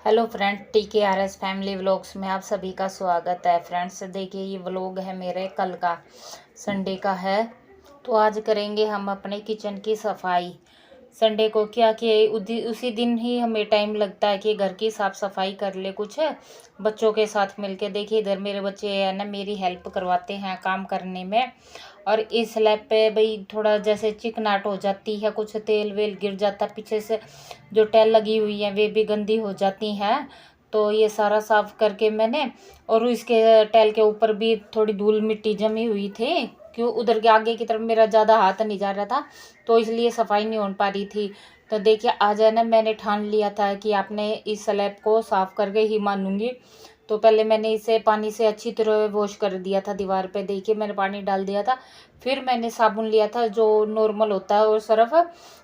Hello friend, TKRS family vlogs में आप सभी का स्वागत है। फ्रेंड्स देखिए, ये व्लॉग है मेरे कल का, संडे का है। तो आज करेंगे हम अपने किचन की सफाई। संडे को क्या कि उसी दिन ही हमें टाइम लगता है कि घर की साफ़ सफाई कर ले कुछ बच्चों के साथ मिलके। देखिए इधर मेरे बच्चे है ना, मेरी हेल्प करवाते हैं काम करने में। और इस स्लैब पे भाई थोड़ा जैसे चिकनाट हो जाती है, कुछ तेल वेल गिर जाता है, पीछे से जो टाइल लगी हुई है वे भी गंदी हो जाती हैं। तो ये सारा साफ करके मैंने, और इसके टाइल के ऊपर भी थोड़ी धूल मिट्टी जमी हुई थी, क्यों उधर के आगे की तरफ मेरा ज़्यादा हाथ नहीं जा रहा था, तो इसलिए सफाई नहीं हो पा रही थी। तो देखिए आज है ना, मैंने ठान लिया था कि आपने इस स्लैब को साफ़ करके ही मानूंगी। तो पहले मैंने इसे पानी से अच्छी तरह वॉश कर दिया था। दीवार पे देखिए मैंने पानी डाल दिया था, फिर मैंने साबुन लिया था जो नॉर्मल होता है और सर्फ,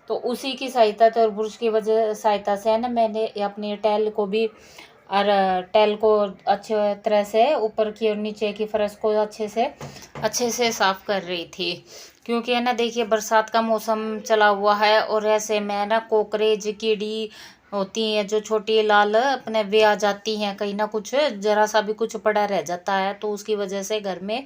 तो उसी की सहायता से और ब्रश की वजह सहायता से है ना, मैंने अपनी टाइल को भी और टाइल को अच्छे तरह से ऊपर की और नीचे की फर्श को अच्छे से साफ़ कर रही थी। क्योंकि है ना देखिए, बरसात का मौसम चला हुआ है और ऐसे में ना कोकरेज कीड़ी होती हैं जो छोटी लाल अपने वे आ जाती हैं, कहीं ना कुछ जरा सा भी कुछ पड़ा रह जाता है तो उसकी वजह से घर में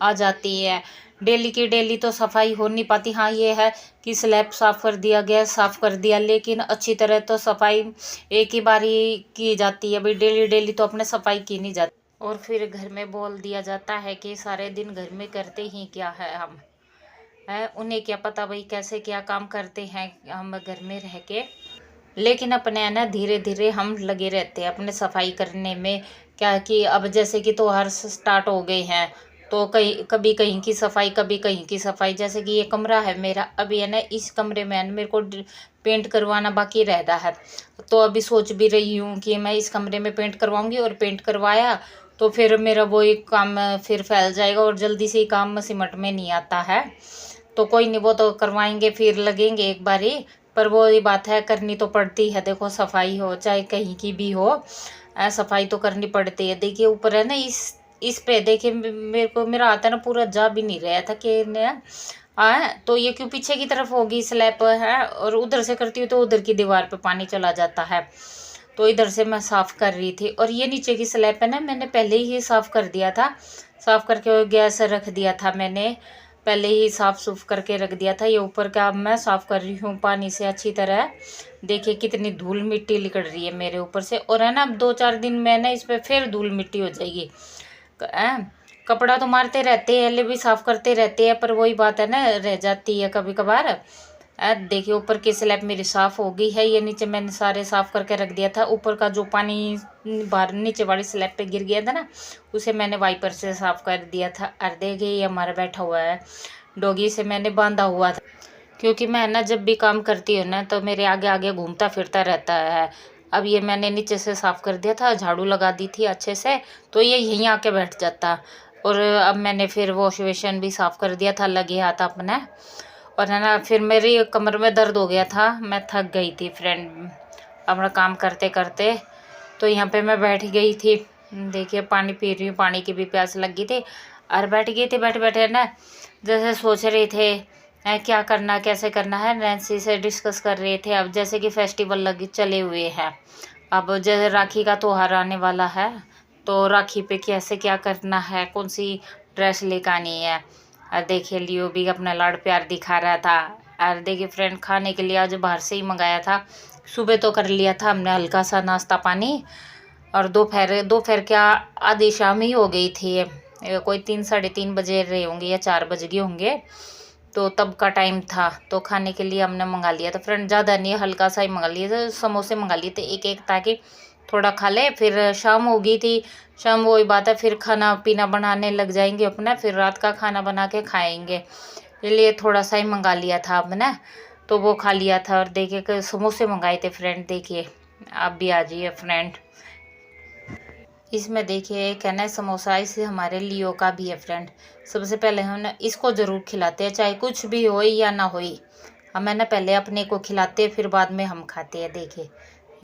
आ जाती है। डेली की डेली तो सफाई हो नहीं पाती। हाँ ये है कि स्लैब साफ़ कर दिया, गैस साफ़ कर दिया, लेकिन अच्छी तरह तो सफाई एक ही बार ही की जाती है। भाई डेली डेली तो अपने सफाई की नहीं जाती। और फिर घर में बोल दिया जाता है कि सारे दिन घर में करते ही क्या है हम, है उन्हें क्या पता भाई कैसे क्या काम करते हैं हम घर में रह के। लेकिन अपने है ना धीरे धीरे हम लगे रहते हैं अपने सफाई करने में। क्या कि अब जैसे कि त्योहार स्टार्ट हो गए हैं, तो कहीं कभी कहीं की सफाई कभी कहीं की सफाई। जैसे कि ये कमरा है मेरा, अभी है ना इस कमरे में है ना मेरे को पेंट करवाना बाकी रह रहा है। तो अभी सोच भी रही हूँ कि मैं इस कमरे में पेंट करवाऊंगी, और पेंट करवाया तो फिर मेरा वो एक काम फिर फैल जाएगा और जल्दी से ही काम सिमट में नहीं आता है। तो कोई नहीं, वो तो करवाएंगे, फिर लगेंगे एक बार ही। पर वो ये बात है, करनी तो पड़ती है। देखो सफाई हो चाहे कहीं की भी हो, सफाई तो करनी पड़ती है। देखिए ऊपर है ना, इस पे देखिए मेरे को मेरा हाथ है ना पूरा जा भी नहीं रहा था कि तो ये क्यों पीछे की तरफ होगी स्लैब है, और उधर से करती हूँ तो उधर की दीवार पे पानी चला जाता है। तो इधर से मैं साफ़ कर रही थी, और ये नीचे की स्लैब है ना मैंने पहले ही साफ़ कर दिया था। साफ़ करके गैस रख दिया था मैंने, पहले ही साफ़ सूफ करके रख दिया था। ये ऊपर का अब मैं साफ़ कर रही हूँ पानी से अच्छी तरह। देखिए कितनी धूल मिट्टी निकल रही है मेरे ऊपर से, और है ना अब 2-4 दिन में ना इस पर फिर धूल मिट्टी हो जाएगी। कपड़ा तो मारते रहते हैं, ले भी साफ़ करते रहते हैं, पर वही बात है ना, रह जाती है कभी कभार। देखिए ऊपर की स्लैब मेरी साफ़ हो गई है। ये नीचे मैंने सारे साफ़ करके रख दिया था। ऊपर का जो पानी बाहर नीचे वाली स्लैब पे गिर गया था ना, उसे मैंने वाइपर से साफ़ कर दिया था। और देखिए ये हमारा बैठा हुआ है डॉगी, से मैंने बांधा हुआ था, क्योंकि मैं ना जब भी काम करती हूँ ना तो मेरे आगे आगे घूमता फिरता रहता है। अब ये मैंने नीचे से साफ़ कर दिया था, झाड़ू लगा दी थी अच्छे से, तो ये यहीं आके बैठ जाता। और अब मैंने फिर वॉश बेसिन भी साफ़ कर दिया था, लगे हाथ अपने। और है ना फिर मेरी कमर में दर्द हो गया था, मैं थक गई थी फ्रेंड अपना काम करते करते। तो यहाँ पे मैं बैठ गई थी। देखिए पानी पी रही हूँ, पानी की भी प्यास लगी थी, और बैठ गई थी। बैठे बैठे ना जैसे सोच रहे थे क्या करना कैसे करना है, नैन्सी से डिस्कस कर रहे थे। अब जैसे कि फेस्टिवल लगे चले हुए हैं, अब जैसे राखी का त्योहार आने वाला है, तो राखी पे कैसे क्या करना है, कौन सी ड्रेस लेकर आनी है। और देखिए लियो भी अपना लाड़ प्यार दिखा रहा था। और देखिए फ्रेंड खाने के लिए आज बाहर से ही मंगाया था। सुबह तो कर लिया था हमने हल्का सा नाश्ता पानी, और दोपहर क्या आधी शाम ही हो गई थी। कोई 3-3:30 बजे रहे होंगे या 4 बज गए होंगे, तो तब का टाइम था। तो खाने के लिए हमने मंगा लिया था फ्रेंड, ज़्यादा नहीं हल्का सा ही मंगा लिए थे। समोसे मंगा लिए थे एक एक, ताकि थोड़ा खा ले। फिर शाम हो गई थी, शाम वही बात है, फिर खाना पीना बनाने लग जाएंगे अपना, फिर रात का खाना बना के खाएंगे, इसलिए थोड़ा सा ही मंगा लिया था हमने, तो वो खा लिया था। और देखिए समोसे मंगाए थे फ्रेंड, देखिए आप भी आ जाइए फ्रेंड। इसमें देखिए एक है ना समोसा, इसे हमारे लियो का भी है फ्रेंड। सबसे पहले हम इसको ज़रूर खिलाते हैं, चाहे कुछ भी हो या ना हो। हम है ना पहले अपने को खिलाते हैं, फिर बाद में हम खाते हैं। देखिए